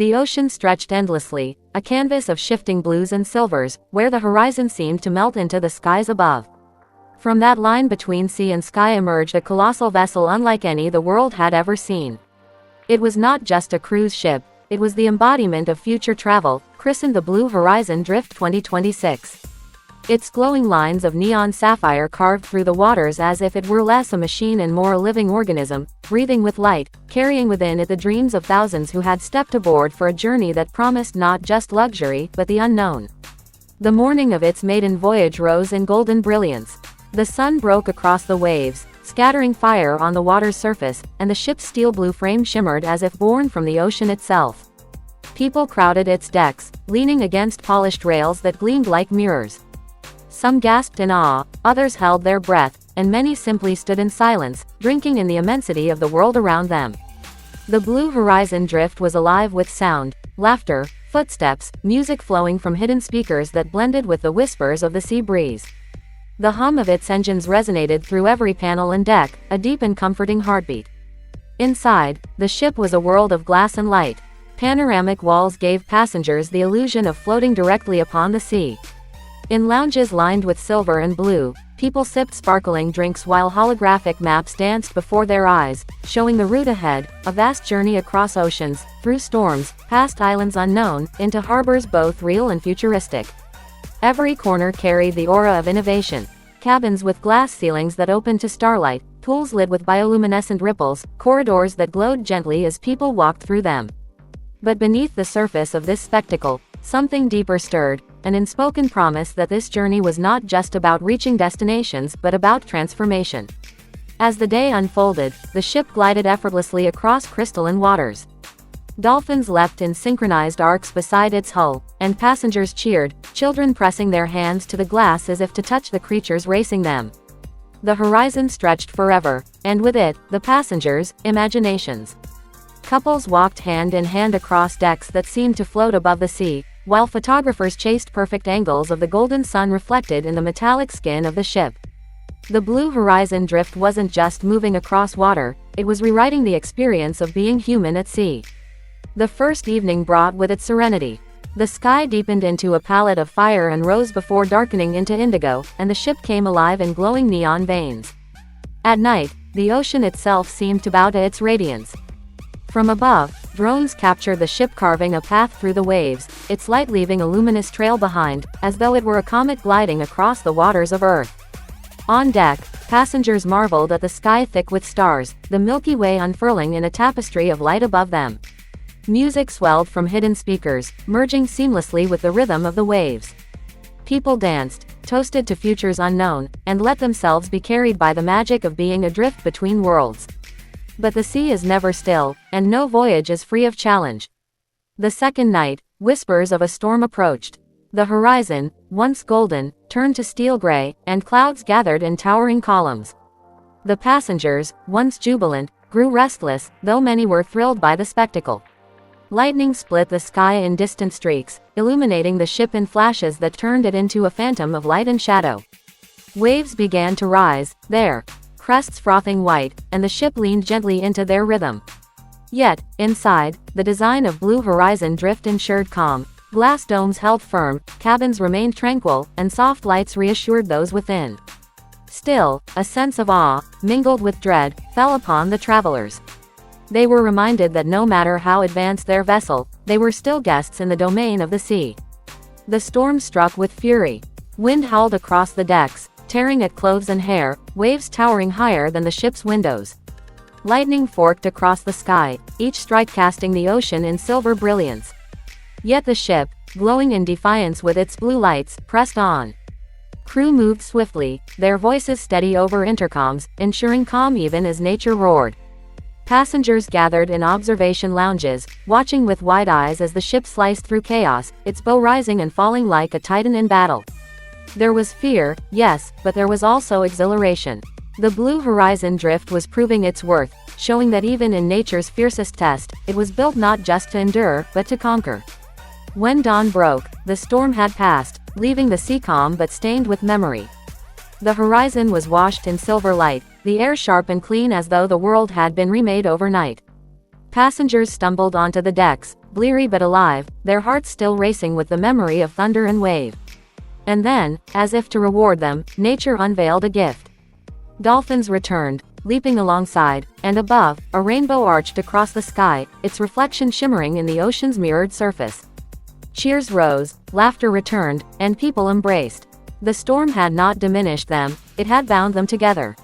The ocean stretched endlessly, a canvas of shifting blues and silvers, where the horizon seemed to melt into the skies above. From that line between sea and sky emerged a colossal vessel unlike any the world had ever seen. It was not just a cruise ship, it was the embodiment of future travel, christened the Blue Horizon Drift 2026. Its glowing lines of neon sapphire carved through the waters as if it were less a machine and more a living organism, breathing with light, carrying within it the dreams of thousands who had stepped aboard for a journey that promised not just luxury but the unknown. The morning of its maiden voyage rose in golden brilliance. The sun broke across the waves, scattering fire on the water's surface, and the ship's steel blue frame shimmered as if born from the ocean itself. People crowded its decks, leaning against polished rails that gleamed like mirrors. Some gasped in awe, others held their breath, and many simply stood in silence, drinking in the immensity of the world around them. The Blue Horizon Drift was alive with sound, laughter, footsteps, music flowing from hidden speakers that blended with the whispers of the sea breeze. The hum of its engines resonated through every panel and deck, a deep and comforting heartbeat. Inside, the ship was a world of glass and light. Panoramic walls gave passengers the illusion of floating directly upon the sea. In lounges lined with silver and blue, people sipped sparkling drinks while holographic maps danced before their eyes, showing the route ahead, a vast journey across oceans, through storms, past islands unknown, into harbors both real and futuristic. Every corner carried the aura of innovation. Cabins with glass ceilings that opened to starlight, pools lit with bioluminescent ripples, corridors that glowed gently as people walked through them. But beneath the surface of this spectacle, something deeper stirred, an unspoken promise that this journey was not just about reaching destinations but about transformation. As the day unfolded, the ship glided effortlessly across crystalline waters. Dolphins leapt in synchronized arcs beside its hull, and passengers cheered, children pressing their hands to the glass as if to touch the creatures racing them. The horizon stretched forever, and with it, the passengers' imaginations. Couples walked hand in hand across decks that seemed to float above the sea, while photographers chased perfect angles of the golden sun reflected in the metallic skin of the ship. The Blue Horizon Drift wasn't just moving across water, it was rewriting the experience of being human at sea. The first evening brought with it serenity. The sky deepened into a palette of fire and rose before darkening into indigo, and the ship came alive in glowing neon veins. At night, the ocean itself seemed to bow to its radiance. From above, drones captured the ship carving a path through the waves, its light leaving a luminous trail behind, as though it were a comet gliding across the waters of Earth. On deck, passengers marveled at the sky thick with stars, the Milky Way unfurling in a tapestry of light above them. Music swelled from hidden speakers, merging seamlessly with the rhythm of the waves. People danced, toasted to futures unknown, and let themselves be carried by the magic of being adrift between worlds. But the sea is never still, and no voyage is free of challenge. The second night, whispers of a storm approached. The horizon, once golden, turned to steel gray, and clouds gathered in towering columns. The passengers, once jubilant, grew restless, though many were thrilled by the spectacle. Lightning split the sky in distant streaks, illuminating the ship in flashes that turned it into a phantom of light and shadow. Waves began to rise, their crests frothing white, and the ship leaned gently into their rhythm. Yet, inside, the design of Blue Horizon Drift ensured calm. Glass domes held firm, cabins remained tranquil, and soft lights reassured those within. Still, a sense of awe, mingled with dread, fell upon the travelers. They were reminded that no matter how advanced their vessel, they were still guests in the domain of the sea. The storm struck with fury. Wind howled across the decks, tearing at clothes and hair, waves towering higher than the ship's windows. Lightning forked across the sky, each strike casting the ocean in silver brilliance. Yet the ship, glowing in defiance with its blue lights, pressed on. Crew moved swiftly, their voices steady over intercoms, ensuring calm even as nature roared. Passengers gathered in observation lounges, watching with wide eyes as the ship sliced through chaos, its bow rising and falling like a titan in battle. There was fear, yes, but there was also exhilaration. The Blue Horizon Drift was proving its worth, showing that even in nature's fiercest test, it was built not just to endure, but to conquer. When dawn broke, the storm had passed, leaving the sea calm but stained with memory. The horizon was washed in silver light, the air sharp and clean as though the world had been remade overnight. Passengers stumbled onto the decks, bleary but alive, their hearts still racing with the memory of thunder and wave. And then, as if to reward them, nature unveiled a gift. Dolphins returned, leaping alongside, and above, a rainbow arched across the sky, its reflection shimmering in the ocean's mirrored surface. Cheers rose, laughter returned, and people embraced. The storm had not diminished them, it had bound them together.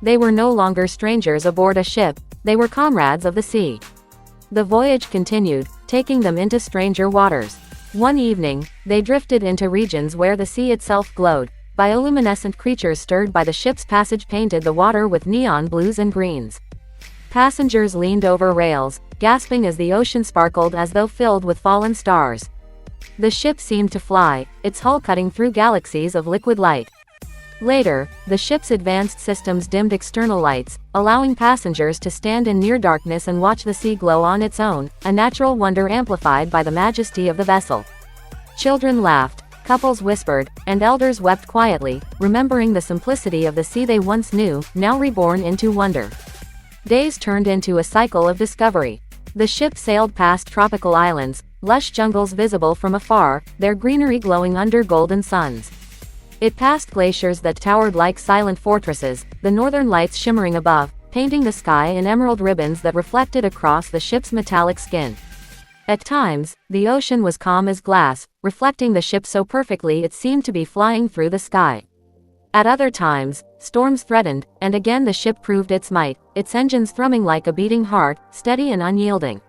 They were no longer strangers aboard a ship, they were comrades of the sea. The voyage continued, taking them into stranger waters. One evening, they drifted into regions where the sea itself glowed. Bioluminescent creatures stirred by the ship's passage painted the water with neon blues and greens. Passengers leaned over rails, gasping as the ocean sparkled as though filled with fallen stars. The ship seemed to fly, its hull cutting through galaxies of liquid light. Later, the ship's advanced systems dimmed external lights, allowing passengers to stand in near darkness and watch the sea glow on its own, a natural wonder amplified by the majesty of the vessel. Children laughed, couples whispered, and elders wept quietly, remembering the simplicity of the sea they once knew, now reborn into wonder. Days turned into a cycle of discovery. The ship sailed past tropical islands, lush jungles visible from afar, their greenery glowing under golden suns. It passed glaciers that towered like silent fortresses, the northern lights shimmering above, painting the sky in emerald ribbons that reflected across the ship's metallic skin. At times, the ocean was calm as glass, reflecting the ship so perfectly it seemed to be flying through the sky. At other times, storms threatened, and again the ship proved its might, its engines thrumming like a beating heart, steady and unyielding.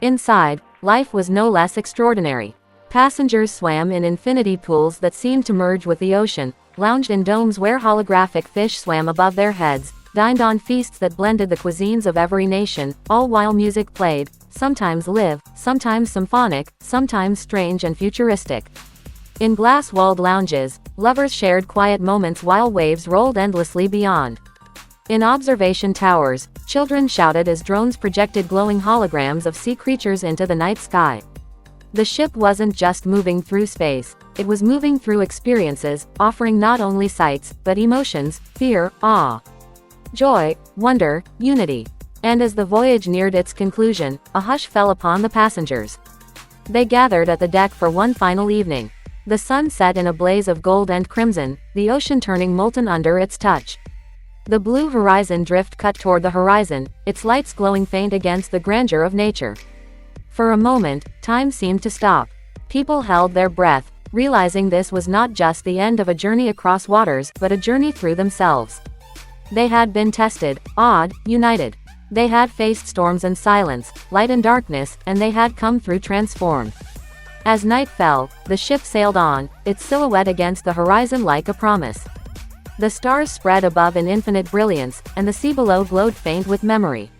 Inside, life was no less extraordinary. Passengers swam in infinity pools that seemed to merge with the ocean, lounged in domes where holographic fish swam above their heads, dined on feasts that blended the cuisines of every nation, all while music played, sometimes live, sometimes symphonic, sometimes strange and futuristic. In glass-walled lounges, lovers shared quiet moments while waves rolled endlessly beyond. In observation towers, children shouted as drones projected glowing holograms of sea creatures into the night sky. The ship wasn't just moving through space, it was moving through experiences, offering not only sights, but emotions, fear, awe, joy, wonder, unity. And as the voyage neared its conclusion, a hush fell upon the passengers. They gathered at the deck for one final evening. The sun set in a blaze of gold and crimson, the ocean turning molten under its touch. The blue horizon drift cut toward the horizon, its lights glowing faint against the grandeur of nature. For a moment, time seemed to stop. People held their breath, realizing this was not just the end of a journey across waters, but a journey through themselves. They had been tested, awed, united. They had faced storms and silence, light and darkness, and they had come through transformed. As night fell, the ship sailed on, its silhouette against the horizon like a promise. The stars spread above in infinite brilliance, and the sea below glowed faint with memory.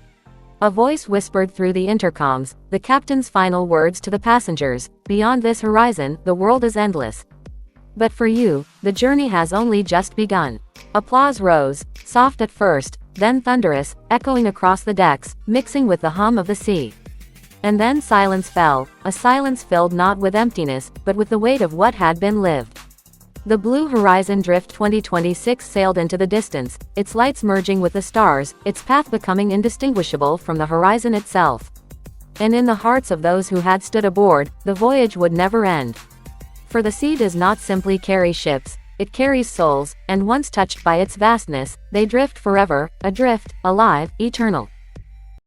A voice whispered through the intercoms, the captain's final words to the passengers: "Beyond this horizon, the world is endless. But for you, the journey has only just begun." Applause rose, soft at first, then thunderous, echoing across the decks, mixing with the hum of the sea. And then silence fell, a silence filled not with emptiness, but with the weight of what had been lived. The Blue Horizon Drift 2026 sailed into the distance, its lights merging with the stars, its path becoming indistinguishable from the horizon itself. And in the hearts of those who had stood aboard, the voyage would never end. For the sea does not simply carry ships, it carries souls, and once touched by its vastness, they drift forever, adrift, alive, eternal.